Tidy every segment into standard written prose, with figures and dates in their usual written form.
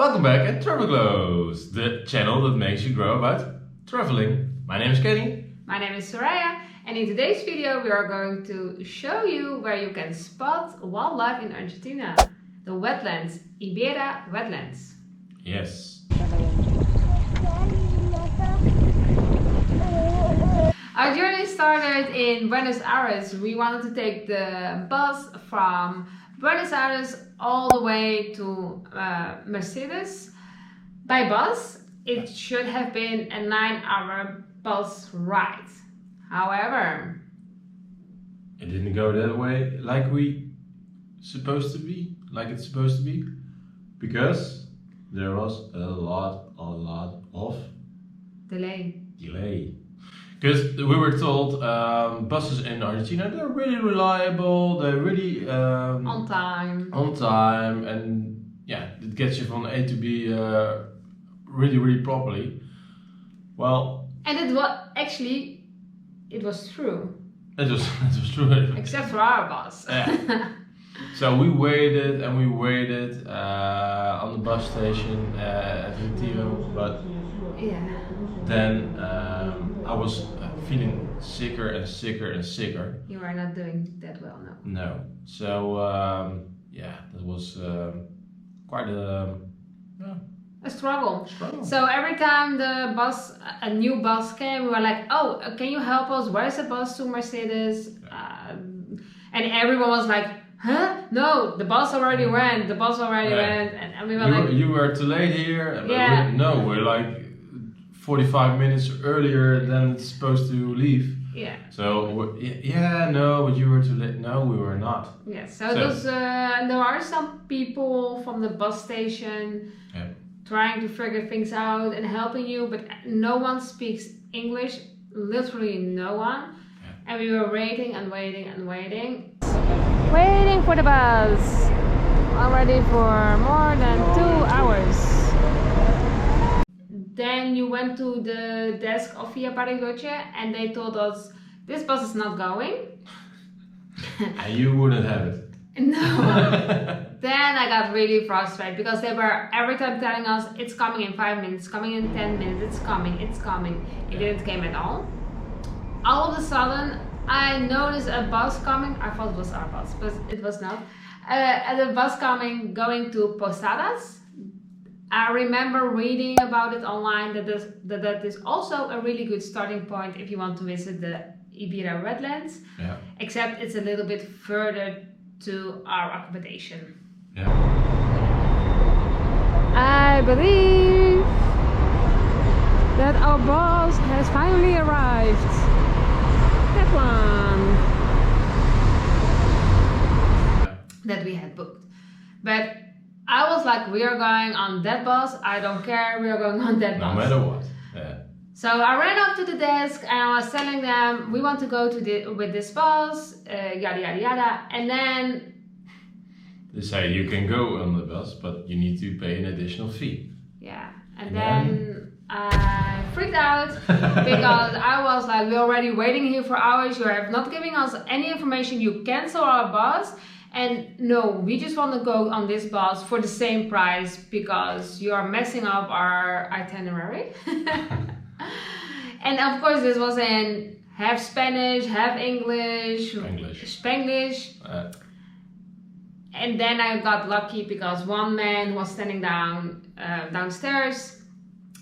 Welcome back at Travel Glows, the channel that makes you grow about traveling. My name is Kenny. My name is Soraya, and in today's video we are going to show you where you can spot wildlife in Argentina, the wetlands, Ibera Wetlands. Yes. Our journey started in Buenos Aires. We wanted to take the bus from Buenos Aires all the way to Mercedes. By bus, it should have been a 9-hour bus ride. However, it didn't go that way like it's supposed to be, because there was a lot of delay. Because we were told buses in Argentina, they're really reliable, they're really On time, and yeah, it gets you from A to B really properly. Well, and it was actually, it was true. It was true. Except for our bus. Yeah. So we waited and we waited on the bus station at Retiro, but yeah. then I was feeling sicker and sicker. You are not doing that well, no. No. So yeah, that was quite a struggle. So every time a new bus came, we were like, "Oh, can you help us? Where's the bus to Mercedes?" And everyone was like, "Huh? No, the bus already went. The bus already went." And we were you were too late here. Yeah. We're like 45 minutes earlier than it's supposed to leave. Yeah. So but you were too late. No, we were not. Yeah. So there are some people from the bus station trying to figure things out and helping you, but no one speaks English. Literally no one. Yeah. And we were waiting for the bus. Already for more than 2 hours. Then you went to the desk of Via Bariloche and they told us this bus is not going. And you wouldn't have it. No. Then I got really frustrated because they were every time telling us it's coming in 5 minutes, coming in 10 minutes, it's coming. It didn't come at all. All of a sudden I noticed a bus coming. I thought it was our bus, but it was not. A bus going to Posadas. I remember reading about it online that is also a really good starting point if you want to visit the Ibera Wetlands. Yeah. Except it's a little bit further to our accommodation. Yeah. I believe that our bus has finally arrived. That one. That we had booked. But I was like, we are going on that bus. I don't care. We are going on that bus. No matter what. Yeah. So I ran up to the desk and I was telling them, we want to go with this bus, yada yada. And then they say you can go on the bus, but you need to pay an additional fee. Yeah. And then I freaked out because I was like, we're already waiting here for hours. You have not giving us any information. You cancel our bus. And no, we just want to go on this bus for the same price because you are messing up our itinerary. And of course this was in half Spanish, half English. Spanglish. And then I got lucky because one man was standing downstairs.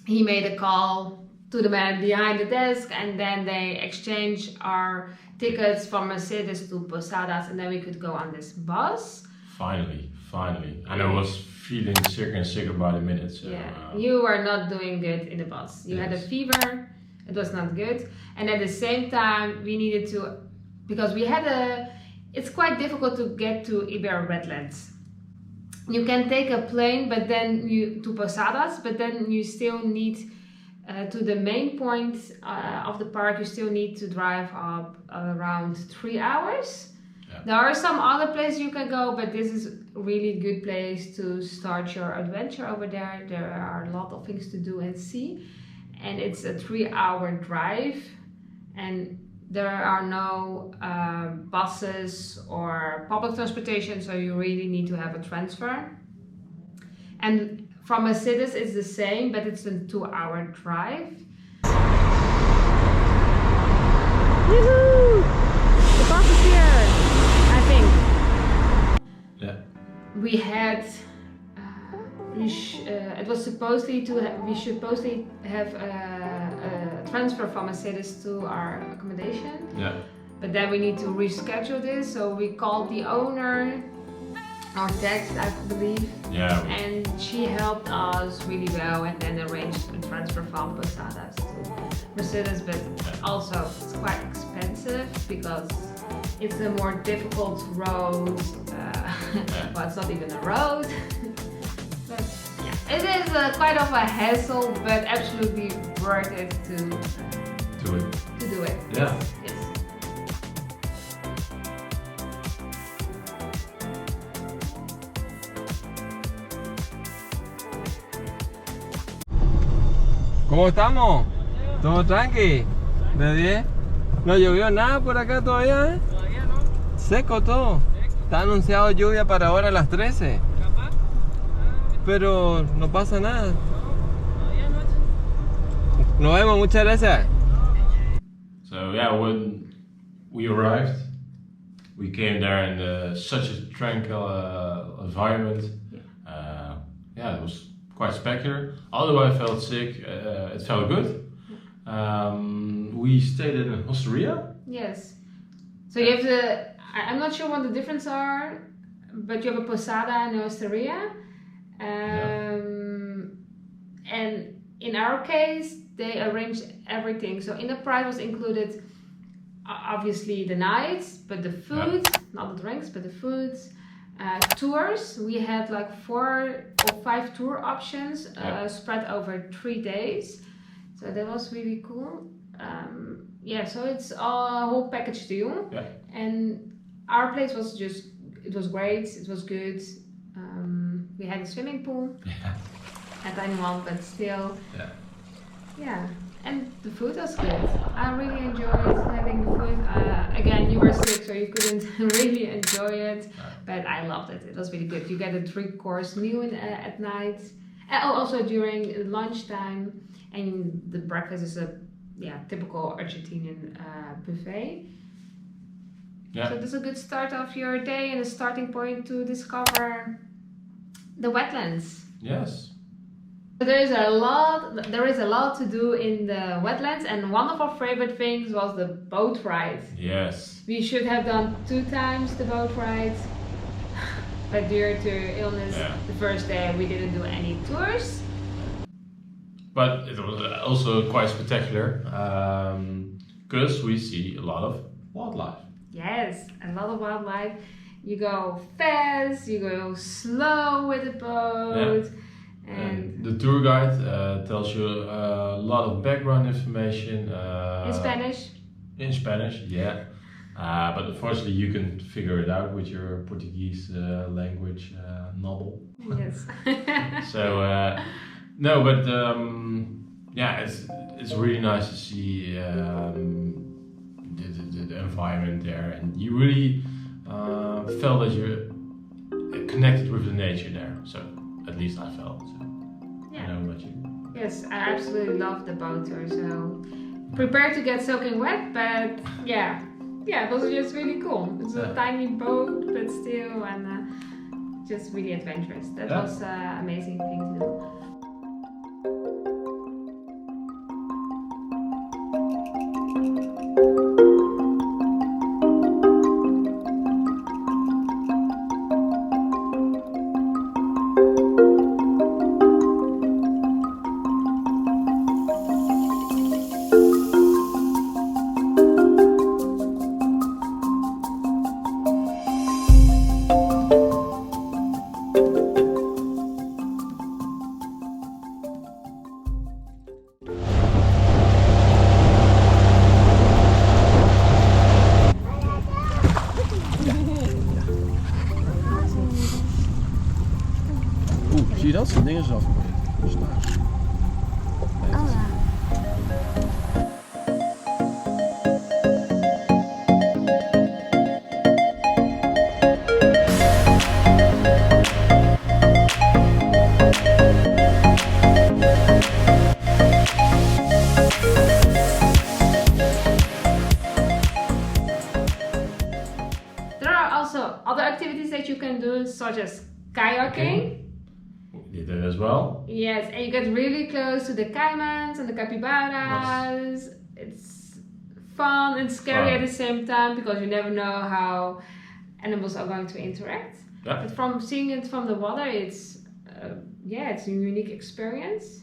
He made a call to the man behind the desk and then they exchanged our tickets from Mercedes to Posadas and then we could go on this bus. Finally. And I was feeling sicker by the minute. So, yeah, you were not doing good in the bus. You had a fever, it was not good. And at the same time we needed to, because it's quite difficult to get to Ibera Wetlands. You can take a plane to Posadas, but then you still need to the main point of the park, you still need to drive up around 3 hours. Yeah. There are some other places you can go, but this is a really good place to start your adventure over there. There are a lot of things to do and see. And it's a 3-hour drive. And there are no buses or public transportation, so you really need to have a transfer. And from Mercedes it's the same, but it's a 2-hour drive. Yoo-hoo! The bus is here, I think. Yeah. We had, it was supposedly we supposedly have a transfer from Mercedes to our accommodation. Yeah. But then we need to reschedule this, so we called the owner, or text, I believe. Yeah. And she helped us really well and then arranged a transfer from Posadas to Mercedes, but also it's quite expensive because it's a more difficult road. Well, it's not even a road. But yeah, it is quite of a hassle, but absolutely worth it to Do it. do it. Yeah. Yes. ¿Cómo estamos? ¿Todo tranqui? ¿De 10? ¿No llovió nada por acá todavía? Todavía no. Seco todo. Está anunciado lluvia para ahora a las 13. Capaz. Pero no pasa nada. Todavía noche. Nos vemos, muchas gracias. So yeah, when we arrived, we came there in such a tranquil environment. Yeah, it was quite spectacular. Although I felt sick, it felt good. We stayed in a hosteria. Yes. So you have I'm not sure what the difference are, but you have a posada and a osteria. And in our case, they arranged everything. So in the price was included, obviously the nights, but the food, not the drinks, but the foods. Tours, we had like 4 or 5 tour options spread over 3 days. So that was really cool. Yeah, so it's a whole package deal. Yeah. And our place was it was great, it was good. We had a swimming pool. Yeah. A tiny one, but still. Yeah. Yeah, and the food was good. I really enjoyed having the food. Again, you were sick, so you couldn't really enjoy it, but I loved it. It was really good. You get a 3-course meal at night, also during lunchtime, and the breakfast is a typical Argentinian buffet. Yeah. So this is a good start of your day and a starting point to discover the wetlands. Yes. There is a lot to do in the wetlands, and one of our favorite things was the boat ride. Yes. We should have done 2 times the boat ride, but due to illness, the first day we didn't do any tours. But it was also quite spectacular because we see a lot of wildlife. Yes, a lot of wildlife. You go fast, you go slow with the boat. Yeah. And the tour guide tells you a lot of background information. In Spanish? In Spanish, yeah. But unfortunately you can figure it out with your Portuguese language novel. Yes. So, no, but yeah, it's really nice to see the environment there. And you really felt that you're connected with the nature there. So, at least I felt. So. Yeah. I know about you. Yes, I absolutely love the boat tour. So prepare to get soaking wet, but yeah, it was just really cool. It's a tiny boat, but still, and just really adventurous. That was an amazing thing to do. Zie je dat? Zijn dingen is afgegooid. such as kayaking. We did that as well. Yes, and you get really close to the caimans and the capybaras. It's fun and scary at the same time because you never know how animals are going to interact. Yeah. But from seeing it from the water, it's it's a unique experience.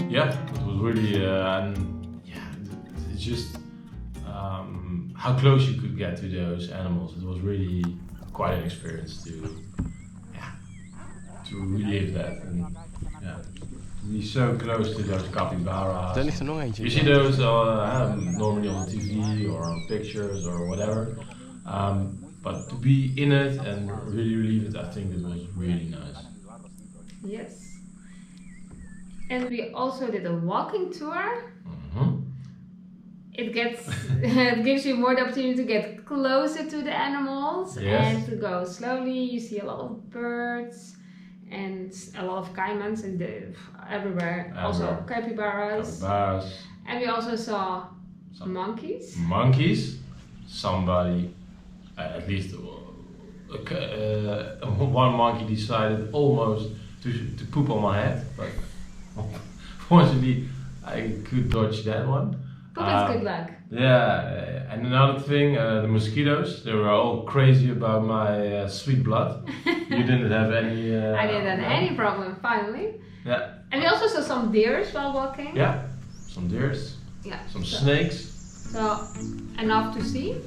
Yeah, it was really, it's just how close you could get to those animals. It was really quite an experience to relive that and to be so close to those capybaras. Daar ligt er nog eentje. You see those normally on TV or on pictures or whatever, but to be in it and really relive it, I think it was really nice. Yes. And we also did a walking tour. Mm-hmm. It gives you more the opportunity to get closer to the animals and to go slowly. You see a lot of birds and a lot of caimans and everywhere. Also capybaras. And we also saw some monkeys. Monkeys. Somebody, at least one monkey decided almost to poop on my head, but fortunately I could dodge that one. But it's good luck. Yeah, and another thing, the mosquitoes, they were all crazy about my sweet blood. You didn't have any... I didn't have any problem, finally. Yeah. And we also saw some deers while walking. Yeah, some deers, some snakes. So, enough to see.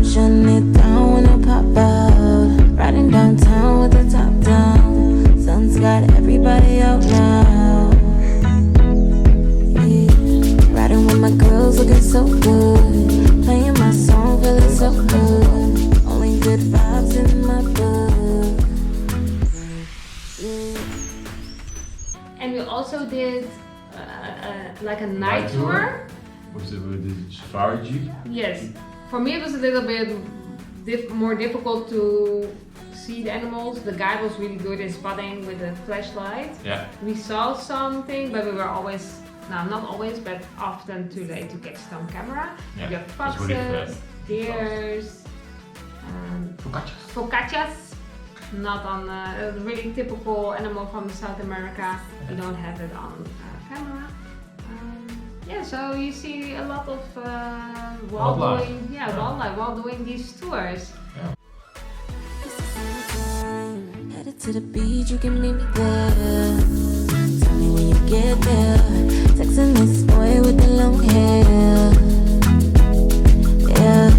Shutting it down when I pop out. Riding downtown with the top down. Sun's got everybody out now. Yeah. Riding with my girls looking so good. Playing my song feeling so good. Only good vibes in my book. Yeah. And we also did like a night tour. With the safari jeep. Yes. For me it was a little bit more difficult to see the animals. The guide was really good in spotting with the flashlight. Yeah. We saw something, but we were always, not always, but often too late to catch it on camera. Yeah. We have foxes, deers, focaccias. Not on a really typical animal from South America. We don't have it on camera. So you see a lot of wildlife while doing these tours. Yeah. Headed to the beach, you can meet me there. Tell me when you get there. Texting this boy with the long hair. Yeah,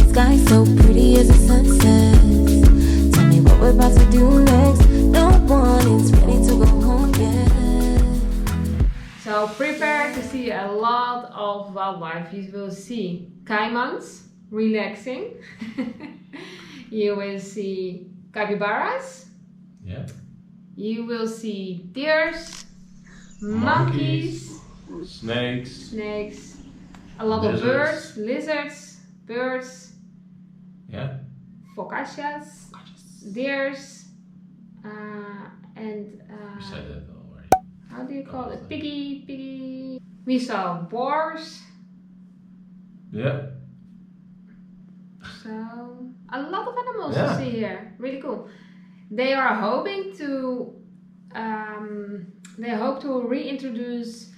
sky so pretty as a sunset. Tell me what we're about to do next. No one is ready to go home yet. So prepare to see a lot of wildlife. You will see caimans relaxing. You will see capybaras. Yeah. You will see deers, monkeys, snakes, a lot lizards. of birds, lizards, birds. Yeah. Focaccias, deers, and We said that already. how do you call it? Piggy. We saw boars. Yeah. So a lot of animals to see here. Really cool. They are hoping to. They hope to reintroduce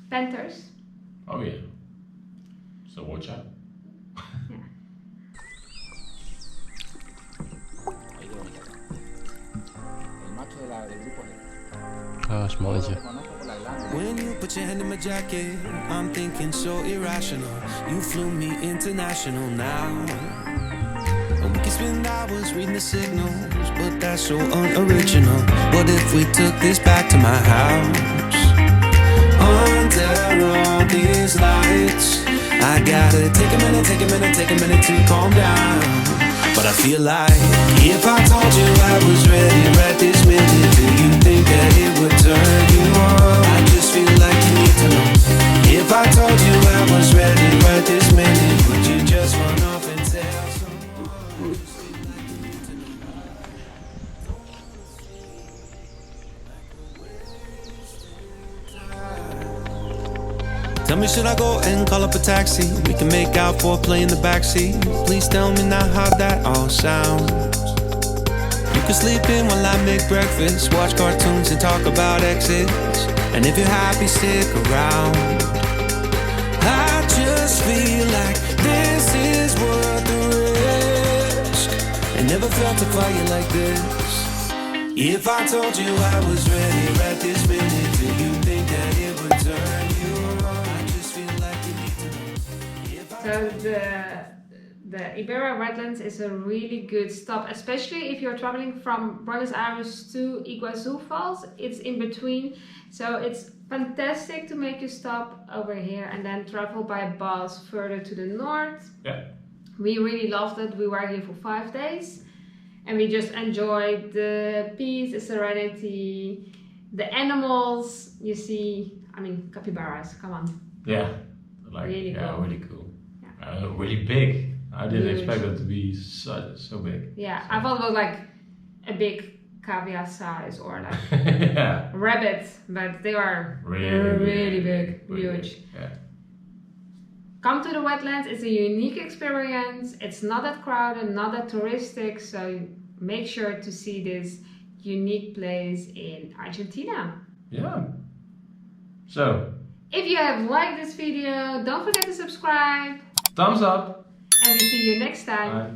panthers. Oh yeah. So watch out. Mannetje. When you put your hand in my jacket, I'm thinking so irrational. You flew me international now. And we can spend hours reading the signals, but that's so unoriginal. What if we took this back to my house? Under all these lights, I gotta take a minute to calm down. But I feel like if I told you I was ready right this minute, do you think that it would turn you on? I just feel like you need to know. If I told you I was ready right this minute, would you just run off and tell someone? Tell me, should I go and call up a taxi? We can make out for a play in the backseat. Please tell me now how that all sounds. You can sleep in while I make breakfast, watch cartoons and talk about exits. And if you're happy, stick around. I just feel like this is worth the risk. I never felt a fire like this. If I told you I was ready right this minute, do you think that it would turn you on? I just feel like you need to know. So the Ibera Wetlands is a really good stop, especially if you're traveling from Buenos Aires to Iguazu Falls. It's in between, so it's fantastic to make you stop over here and then travel by bus further to the north. Yeah. We really loved it. We were here for 5 days and we just enjoyed the peace, the serenity, the animals. You see, I mean, capybaras, come on. Yeah. Like, Really cool. Really cool. Yeah. Really big. I didn't Huge. expect it to be so big. Yeah, I thought it was like a big caviar size or like Yeah. rabbit, but they are Really big, Really huge. big, yeah. Come to the wetlands, it's a unique experience. It's not that crowded, not that touristic, so make sure to see this unique place in Argentina. Yeah. So, If you have liked this video, don't forget to subscribe thumbs up. and we see you next time. Bye.